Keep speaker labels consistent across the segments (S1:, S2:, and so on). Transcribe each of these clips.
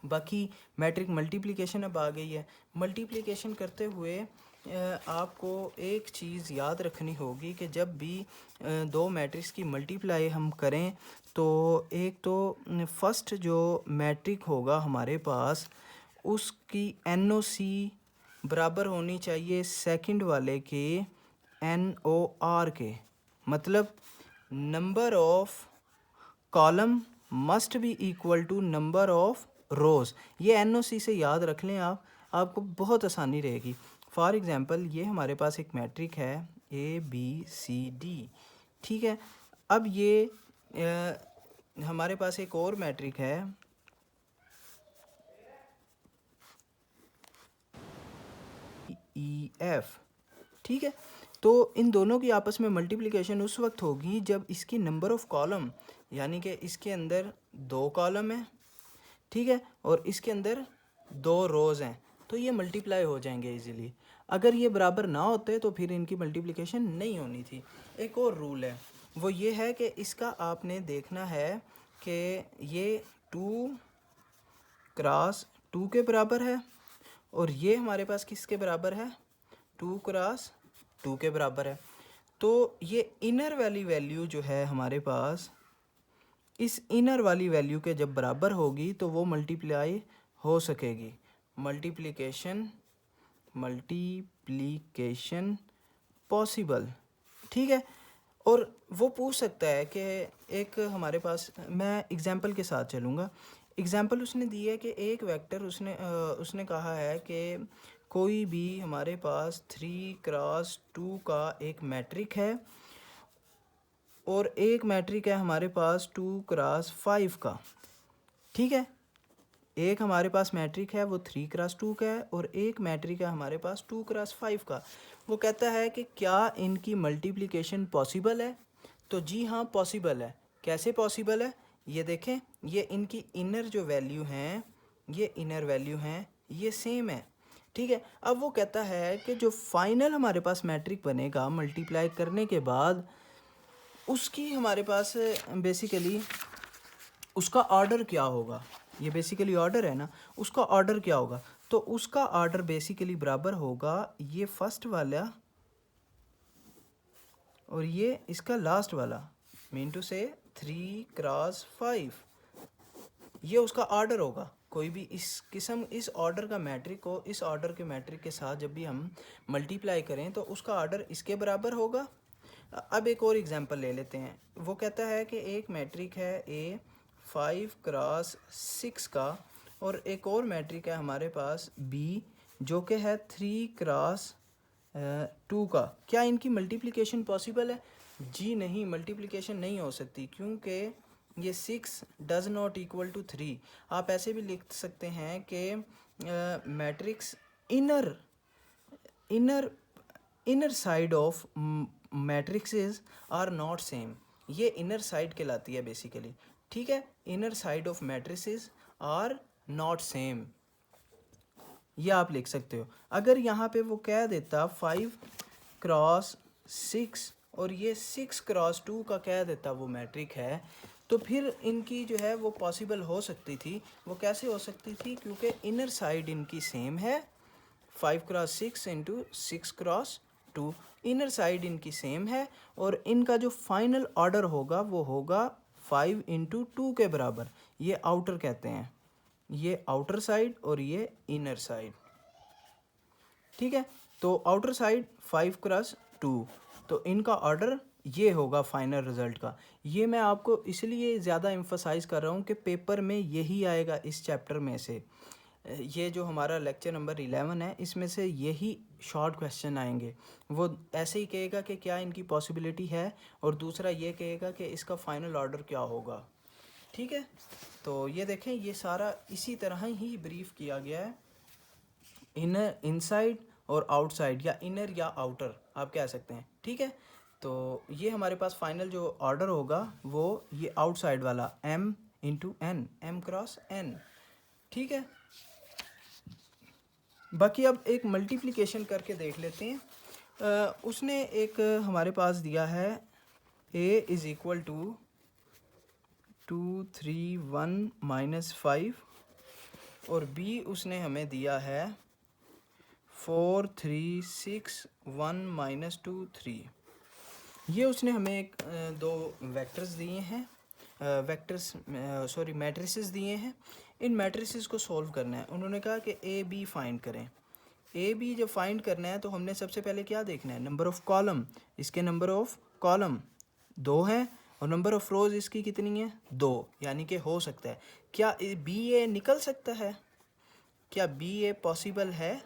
S1: बाकी matric multiplication अब आ गई है। मल्टीप्लिकेशन करते हुए आपको एक चीज़ याद रखनी होगी कि जब भी दो मैट्रिक्स की मल्टीप्लाई हम करें तो एक तो फर्स्ट जो मैट्रिक होगा हमारे पास उसकी NOC बराबर होनी चाहिए सेकंड वाले के NOR के। मतलब number of column must be equal to number of rows. ये NOC से याद रख लें आप, आपको बहुत आसानी रहेगी। फॉर एग्ज़ाम्पल ये हमारे पास एक मैट्रिक है ABCD, ठीक है। अब ये हमारे पास एक और मैट्रिक है EF, ठीक है। तो इन दोनों की आपस में मल्टीप्लिकेशन उस वक्त होगी जब इसकी नंबर ऑफ़ कॉलम, यानी कि इसके अंदर 2 कॉलम है, ठीक है, और इसके अंदर 2 रोज़ हैं, तो ये मल्टीप्लाई हो जाएंगे इजीली। अगर ये बराबर ना होते तो फिर इनकी मल्टीप्लिकेशन नहीं होनी थी। एक और रूल है, वो ये है कि इसका आपने देखना है कि ये 2 क्रॉस 2 के बराबर है और ये हमारे पास किसके बराबर है, 2 क्रॉस 2 के बराबर है। तो ये इनर वाली वैल्यू जो है हमारे पास, इस इनर वाली वैल्यू के जब बराबर होगी तो वो मल्टीप्लाई हो सकेगी। मल्टीप्लिकेशन पॉसिबल, ठीक है। और वो पूछ सकता है कि एक हमारे पास, मैं एग्जांपल के साथ चलूँगा। एग्जांपल उसने दी है कि एक वेक्टर उसने कहा है कि कोई भी हमारे पास 3 क्रॉस 2 का एक मैट्रिक है और एक मैट्रिक है हमारे पास 2 क्रॉस 5 का, ठीक है। एक हमारे पास मैट्रिक है वो 3 क्रॉस 2 का है और एक मैट्रिक है हमारे पास 2 क्रॉस 5 का। वो कहता है कि क्या इनकी मल्टीप्लिकेशन पॉसिबल है। तो जी हाँ पॉसिबल है। कैसे पॉसिबल है, ये देखें, ये इनकी इनर जो वैल्यू हैं, ये इनर वैल्यू हैं, ये सेम है, ठीक है। अब वो कहता है कि जो फाइनल हमारे पास मैट्रिक बनेगा मल्टीप्लाई करने के बाद, उसकी हमारे पास बेसिकली उसका ऑर्डर क्या होगा। ये बेसिकली ऑर्डर है ना, उसका ऑर्डर क्या होगा। तो उसका ऑर्डर बेसिकली बराबर होगा ये फर्स्ट वाला और ये इसका लास्ट वाला, मीन टू से 3 क्रॉस 5, ये उसका ऑर्डर होगा। कोई भी इस किस्म इस ऑर्डर का मैट्रिक को इस ऑर्डर के मैट्रिक के साथ जब भी हम मल्टीप्लाई करें तो उसका ऑर्डर इसके बराबर होगा। अब एक और एग्जांपल ले लेते हैं। वो कहता है कि एक मैट्रिक है A 5 क्रॉस 6 का और एक और मैट्रिक है हमारे पास B जो कि है 3 क्रॉस 2 का। क्या इनकी मल्टीप्लिकेशन पॉसिबल है? जी नहीं, मल्टीप्लिकेशन नहीं हो सकती, क्योंकि ये 6 डज नॉट इक्वल टू 3। आप ऐसे भी लिख सकते हैं कि matrix inner inner inner side of matrices are not same. ये इनर साइड कहलाती है बेसिकली, ठीक है। Inner side of matrices are not same, ये आप लिख सकते हो। अगर यहाँ पे वो कह देता 5 क्रॉस 6 और ये 6 क्रॉस 2 का कह देता वो मैट्रिक है, तो फिर इनकी जो है वो पॉसिबल हो सकती थी। वो कैसे हो सकती थी, क्योंकि इनर साइड इनकी सेम है, 5 cross 6 into 6 cross 2, inner side इनकी सेम है और इनका जो फाइनल ऑर्डर होगा वो होगा 5 इंटू 2 के बराबर। ये आउटर कहते हैं, ये आउटर साइड और ये इनर साइड, ठीक है। तो आउटर साइड 5 क्रॉस 2, तो इनका ऑर्डर ये होगा फाइनल रिजल्ट का। ये मैं आपको इसलिए ज़्यादा एम्फसाइज़ कर रहा हूँ कि पेपर में यही आएगा इस चैप्टर में से। ये जो हमारा लेक्चर नंबर 11 है इसमें से यही शॉर्ट क्वेश्चन आएंगे। वो ऐसे ही कहेगा कि क्या इनकी पॉसिबिलिटी है और दूसरा ये कहेगा कि इसका फाइनल ऑर्डर क्या होगा, ठीक है। तो ये देखें, ये सारा इसी तरह ही ब्रीफ किया गया है। इनर इनसाइड और आउटसाइड, या इनर या आउटर आप कह सकते हैं, ठीक है। तो ये हमारे पास फाइनल जो ऑर्डर होगा वो ये आउटसाइड वाला m into n, m cross n, ठीक है। बाकी अब एक मल्टीप्लिकेशन करके देख लेते हैं। उसने एक हमारे पास दिया है a इज़ इक्वल टू 2 3 1 -5 और बी उसने हमें दिया है 4 3 6 1 -2 3। ये उसने हमें एक दो वेक्टर्स दिए हैं, मैट्रिसेस दिए हैं। इन मैट्रिसेस को सॉल्व करना है। उन्होंने कहा कि ए बी फाइंड करें। ए बी जब फाइंड करना है तो हमने सबसे पहले क्या देखना है, नंबर ऑफ़ कॉलम। इसके नंबर ऑफ़ कॉलम 2 है और नंबर ऑफ़ रोज इसकी कितनी है, 2। यानी कि हो सकता है, क्या बी ए निकल सकता है, क्या बी ए पॉसिबल है?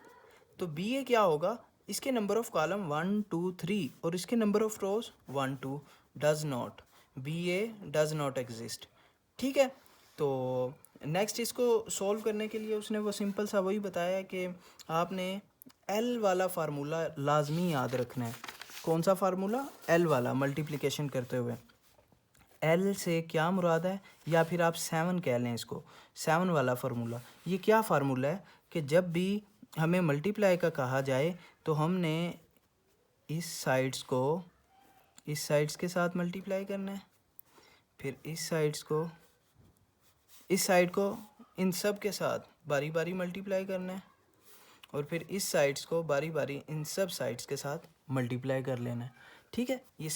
S1: तो बी ए क्या होगा, इसके नंबर ऑफ़ कॉलम 1 2 3 और इसके number of rows 1 2। Does not, B A does not exist. ठीक है, तो नेक्स्ट इसको सॉल्व करने के लिए उसने वो सिंपल सा वही बताया कि आपने एल वाला फार्मूला लाजमी याद रखना है। कौन सा फार्मूला, एल वाला, मल्टीप्लिकेशन करते हुए। एल से क्या मुराद है, या फिर आप 7 कह लें इसको, 7 वाला फार्मूला। ये क्या फार्मूला है कि जब भी हमें मल्टीप्लाई का कहा जाए तो हमने इस साइड्स को इस साइड्स के साथ मल्टीप्लाई करना है, फिर इस साइड्स को इस साइड को इन सब के साथ बारी बारी मल्टीप्लाई करना है, और फिर इस साइड्स को बारी बारी इन सब साइड्स के साथ मल्टीप्लाई कर लेना है। ठीक है, ये